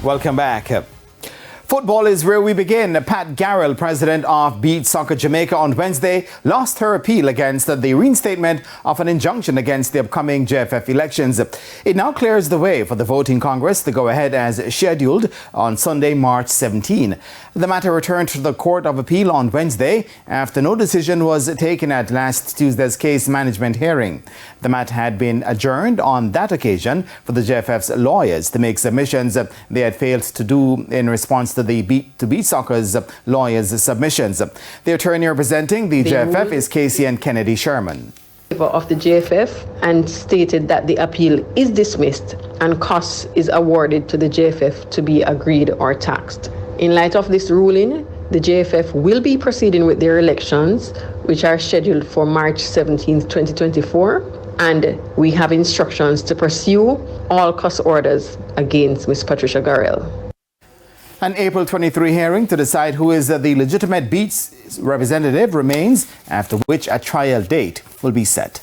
Welcome back. Football is where we begin. Pat Garrell, president of Beach Soccer Jamaica, on Wednesday lost her appeal against the reinstatement of an injunction against the upcoming JFF elections. It now clears the way for the voting Congress to go ahead as scheduled on Sunday, March 17. The matter returned to the Court of Appeal on Wednesday after no decision was taken at last Tuesday's case management hearing. The matter had been adjourned on that occasion for the JFF's lawyers to make submissions they had failed to do in response to Beach Soccer's lawyers' submissions. The attorney representing the JFF is Casey and Kennedy Sherman. Of the JFF and stated that the appeal is dismissed and costs is awarded to the JFF to be agreed or taxed. In light of this ruling, the JFF will be proceeding with their elections, which are scheduled for March 17, 2024, and we have instructions to pursue all cost orders against Ms. Patricia Garrell. An April 23 hearing to decide who is the legitimate Beach representative remains, after which a trial date will be set.